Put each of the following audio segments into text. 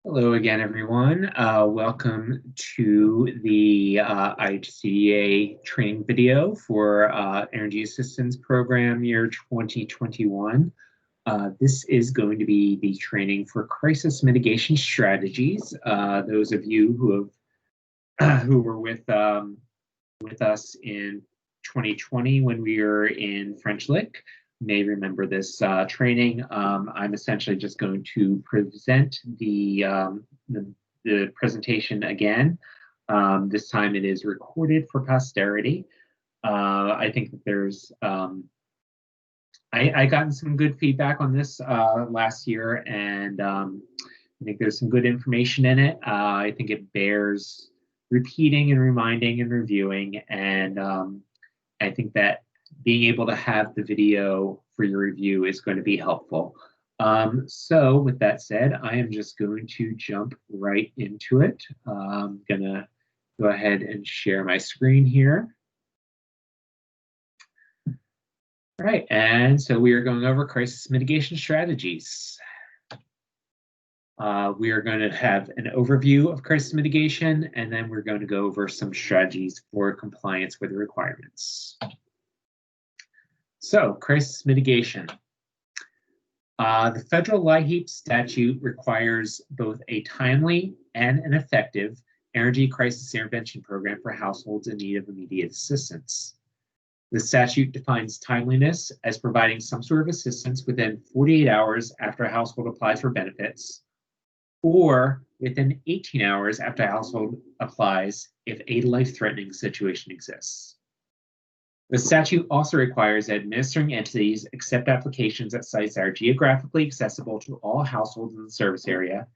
Hello again, everyone. Welcome to the IHCA training video for Energy Assistance Program year 2021. This is going to be the training for crisis mitigation strategies. Those of you who were with us in 2020 when we were in French Lick may remember this training. I'm essentially just going to present the presentation again. This time it is recorded for posterity. I think that there's, I gotten some good feedback on this last year, and I think there's some good information in it. I think it bears repeating and reminding and reviewing, and I think that being able to have the video for your review is going to be helpful. So with that said, I am just going to jump right into it. I'm gonna go ahead and share my screen here. All right, and so we are going over crisis mitigation strategies. We are going to have an overview of crisis mitigation, and then we're going to go over some strategies for compliance with the requirements. So, crisis mitigation. The federal LIHEAP statute requires both a timely and an effective energy crisis intervention program for households in need of immediate assistance. The statute defines timeliness as providing some sort of assistance within 48 hours after a household applies for benefits, or within 18 hours after a household applies if a life-threatening situation exists. The statute also requires that administering entities accept applications at sites that are geographically accessible to all households in the service area,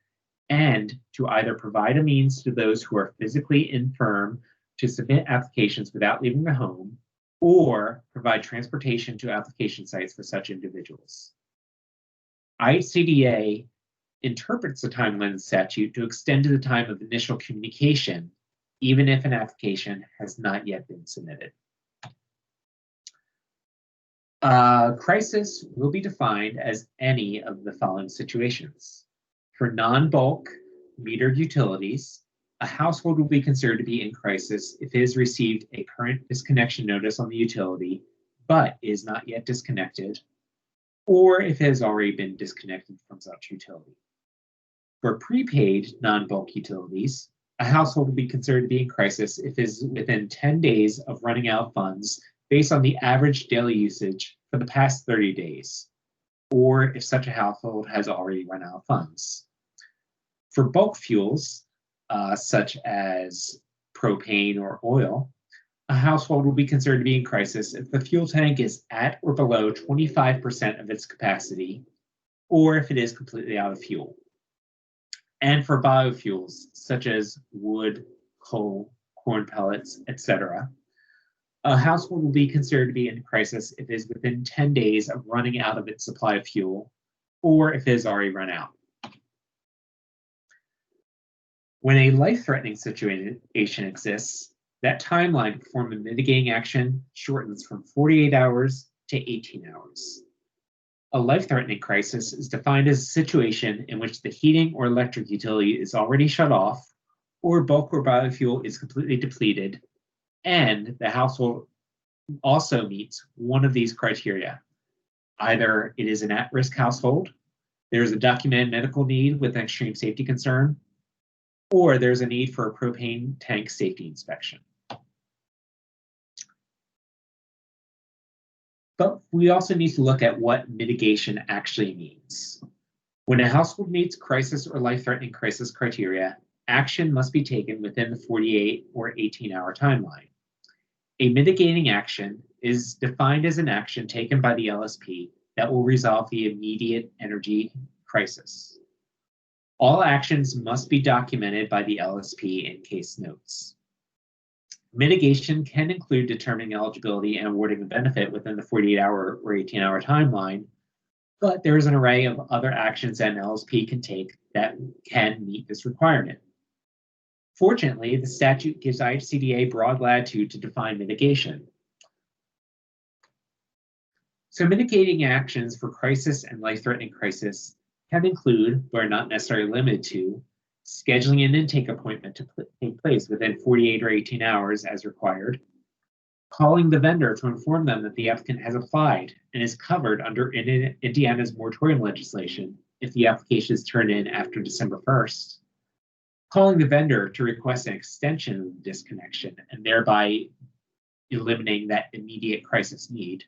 and to either provide a means to those who are physically infirm to submit applications without leaving the home, or provide transportation to application sites for such individuals. IHCDA interprets the timeline statute to extend to the time of initial communication, even if an application has not yet been submitted. Crisis will be defined as any of the following situations. For non-bulk metered utilities, a household will be considered to be in crisis if it has received a current disconnection notice on the utility, but is not yet disconnected, or if it has already been disconnected from such utility. For prepaid non-bulk utilities, a household will be considered to be in crisis if it is within 10 days of running out of funds based on the average daily usage for the past 30 days, or if such a household has already run out of funds. For bulk fuels, such as propane or oil, a household will be considered to be in crisis if the fuel tank is at or below 25% of its capacity, or if it is completely out of fuel. And for biofuels, such as wood, coal, corn pellets, etc., a household will be considered to be in crisis if it is within 10 days of running out of its supply of fuel, or if it has already run out. When a life-threatening situation exists, that timeline to perform a mitigating action shortens from 48 hours to 18 hours. A life-threatening crisis is defined as a situation in which the heating or electric utility is already shut off, or bulk or biofuel is completely depleted, and the household also meets one of these criteria. Either it is an at-risk household, there's a documented medical need with an extreme safety concern, or there's a need for a propane tank safety inspection. But we also need to look at what mitigation actually means. When a household meets crisis or life-threatening crisis criteria, action must be taken within the 48 or 18-hour timeline. A mitigating action is defined as an action taken by the LSP that will resolve the immediate energy crisis. All actions must be documented by the LSP in case notes. Mitigation can include determining eligibility and awarding a benefit within the 48-hour or 18-hour timeline, but there is an array of other actions that an LSP can take that can meet this requirement. Fortunately, the statute gives IHCDA broad latitude to define mitigation. So mitigating actions for crisis and life-threatening crisis can include, but are not necessarily limited to, scheduling an intake appointment to take place within 48 or 18 hours as required, calling the vendor to inform them that the applicant has applied and is covered under Indiana's moratorium legislation if the application is turned in after December 1st, calling the vendor to request an extension of the disconnection and thereby eliminating that immediate crisis need,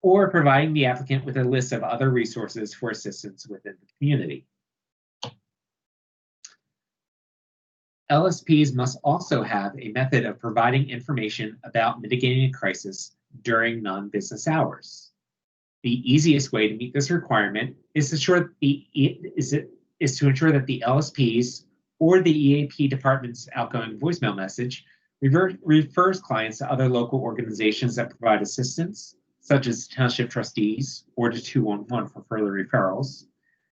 or providing the applicant with a list of other resources for assistance within the community. LSPs must also have a method of providing information about mitigating a crisis during non-business hours. The easiest way to meet this requirement is to ensure that the LSPs or the EAP department's outgoing voicemail message refers clients to other local organizations that provide assistance, such as township trustees or to 211 for further referrals.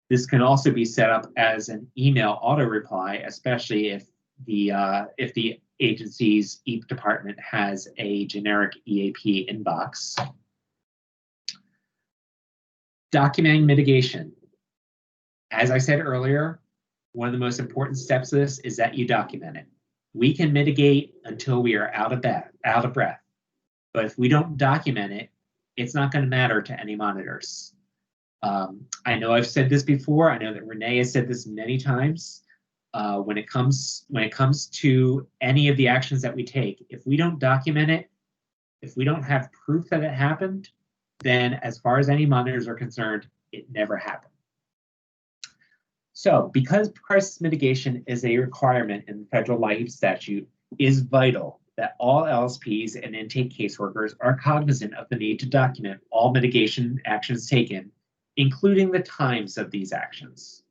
This can also be set up as an email auto reply, especially if the agency's EAP department has a generic EAP inbox. Documenting mitigation. As I said earlier, one of the most important steps of this is that you document it. We can mitigate until we are out of breath. But if we don't document it, it's not going to matter to any monitors. I know I've said this before. I know that Renee has said this many times. When it comes to any of the actions that we take, if we don't document it, if we don't have proof that it happened, then as far as any monitors are concerned, it never happened. So because crisis mitigation is a requirement in the federal LIHEAP statute, it is vital that all LSPs and intake caseworkers are cognizant of the need to document all mitigation actions taken, including the times of these actions.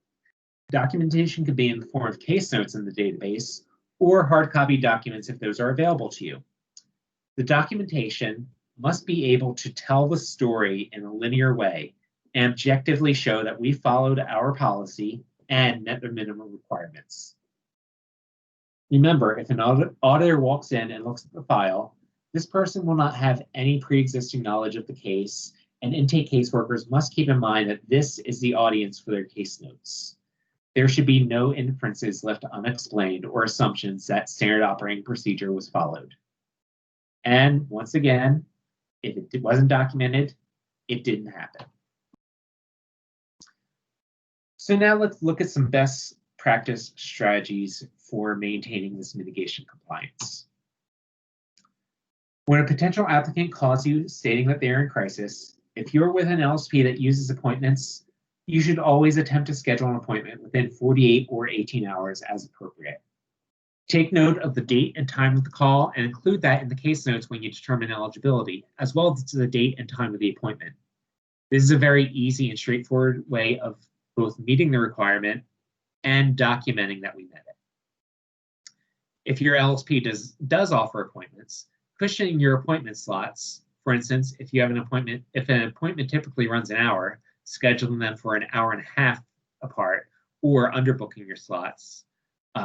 Documentation could be in the form of case notes in the database or hard copy documents if those are available to you. The documentation must be able to tell the story in a linear way and objectively show that we followed our policy and met the minimum requirements. Remember, if an auditor walks in and looks at the file, this person will not have any pre-existing knowledge of the case, and intake caseworkers must keep in mind that this is the audience for their case notes. There should be no inferences left unexplained or assumptions that standard operating procedure was followed. And once again, if it wasn't documented, it didn't happen. So now let's look at some best practice strategies for maintaining this mitigation compliance. When a potential applicant calls you stating that they're in crisis, if you're with an LSP that uses appointments, you should always attempt to schedule an appointment within 48 or 18 hours as appropriate. Take note of the date and time of the call and include that in the case notes when you determine eligibility, as well as the date and time of the appointment. This is a very easy and straightforward way of both meeting the requirement and documenting that we met it. If your LSP does offer appointments, cushioning your appointment slots, for instance, if an appointment typically runs an hour, scheduling them for an hour and a half apart, or underbooking your slots,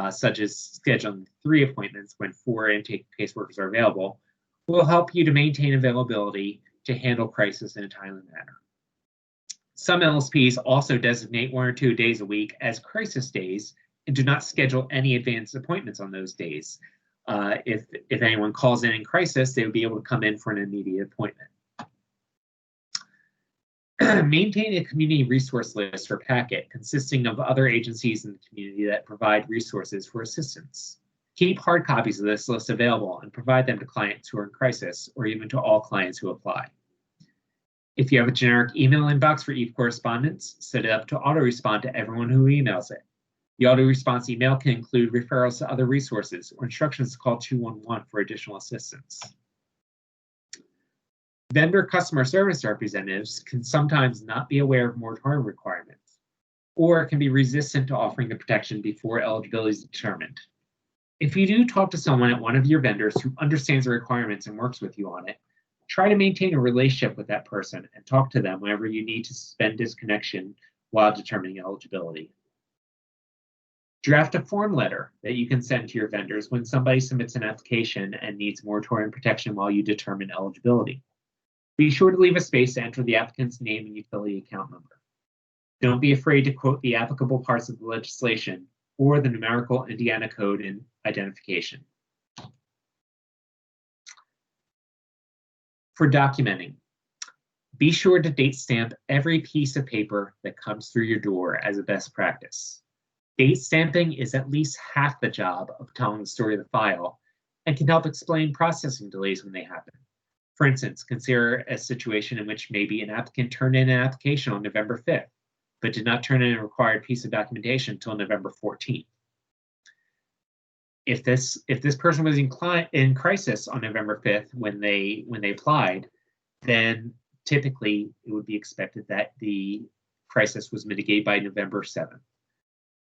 such as scheduling 3 appointments when 4 intake caseworkers are available, will help you to maintain availability to handle crisis in a timely manner. Some LSPs also designate 1 or 2 days a week as crisis days and do not schedule any advanced appointments on those days. If anyone calls in crisis, they would be able to come in for an immediate appointment. Maintain a community resource list or packet consisting of other agencies in the community that provide resources for assistance. Keep hard copies of this list available and provide them to clients who are in crisis or even to all clients who apply. If you have a generic email inbox for EAP correspondence, set it up to auto-respond to everyone who emails it. The auto-response email can include referrals to other resources or instructions to call 211 for additional assistance. Vendor customer service representatives can sometimes not be aware of moratorium requirements or can be resistant to offering the protection before eligibility is determined. If you do talk to someone at one of your vendors who understands the requirements and works with you on it, try to maintain a relationship with that person and talk to them whenever you need to suspend disconnection while determining eligibility. Draft a form letter that you can send to your vendors when somebody submits an application and needs moratorium protection while you determine eligibility. Be sure to leave a space to enter the applicant's name and utility account number. Don't be afraid to quote the applicable parts of the legislation or the numerical Indiana code and identification. For documenting, be sure to date stamp every piece of paper that comes through your door as a best practice. Date stamping is at least half the job of telling the story of the file and can help explain processing delays when they happen. For instance, consider a situation in which maybe an applicant turned in an application on November 5th, but did not turn in a required piece of documentation until November 14th. If this person was in crisis on November 5th when they applied, then typically it would be expected that the crisis was mitigated by November 7th.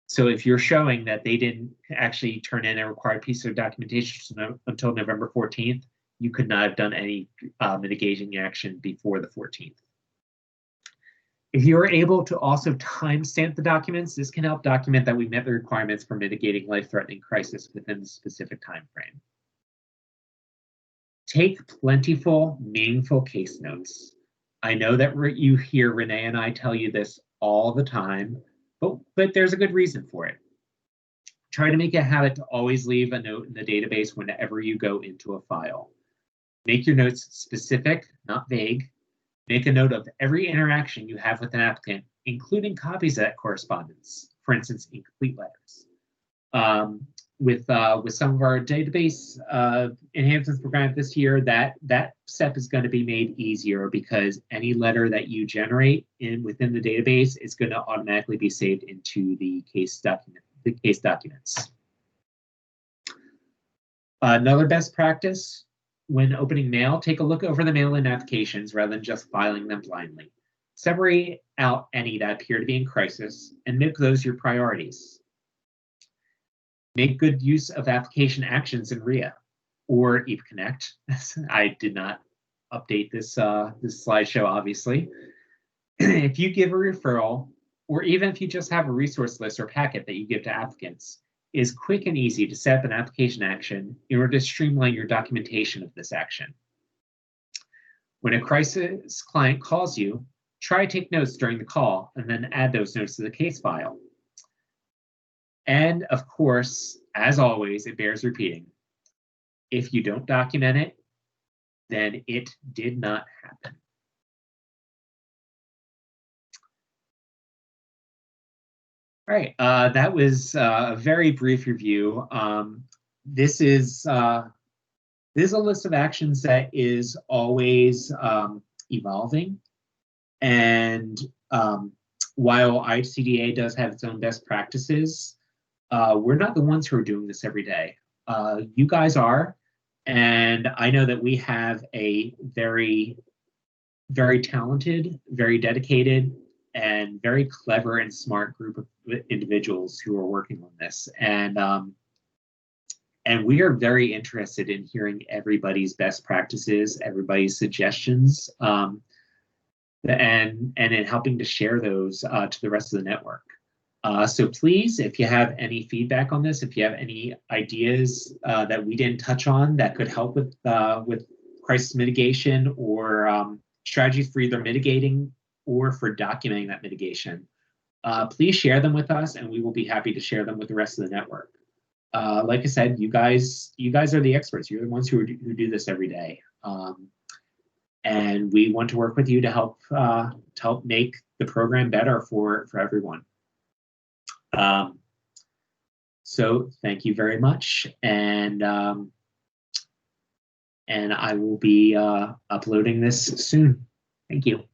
So if you're showing that they didn't actually turn in a required piece of documentation until November 14th, you could not have done any mitigating action before the 14th. If you are able to also timestamp the documents, this can help document that we met the requirements for mitigating life-threatening crisis within the specific time frame. Take plentiful, meaningful case notes. I know that you hear Renee and I tell you this all the time, but there's a good reason for it. Try to make a habit to always leave a note in the database whenever you go into a file. Make your notes specific, not vague. Make a note of every interaction you have with an applicant, including copies of that correspondence, for instance, incomplete letters. With some of our database enhancements programmed this year, that step is going to be made easier because any letter that you generate within the database is going to automatically be saved into the case documents. Another best practice: when opening mail, take a look over the mail-in applications rather than just filing them blindly. Separate out any that appear to be in crisis and make those your priorities. Make good use of application actions in RIA or EAP Connect. I did not update this slideshow, obviously. If you give a referral, or even if you just have a resource list or packet that you give to applicants, it is quick and easy to set up an application action in order to streamline your documentation of this action. When a crisis client calls you, try to take notes during the call and then add those notes to the case file. And of course, as always, it bears repeating. If you don't document it, then it did not happen. All right, that was a very brief review. This is a list of actions that is always evolving. And while ICDA does have its own best practices, we're not the ones who are doing this every day. You guys are, and I know that we have a very, very talented, very dedicated, and very clever and smart group of individuals who are working on this. And we are very interested in hearing everybody's best practices, everybody's suggestions, and in helping to share those to the rest of the network. So please, if you have any feedback on this, if you have any ideas that we didn't touch on that could help with crisis mitigation or strategies for either mitigating or for documenting that mitigation, please share them with us, and we will be happy to share them with the rest of the network. Like I said, you guys are the experts. You're the ones who do this every day, and we want to work with you to help make the program better for everyone. So thank you very much, and I will be uploading this soon. Thank you.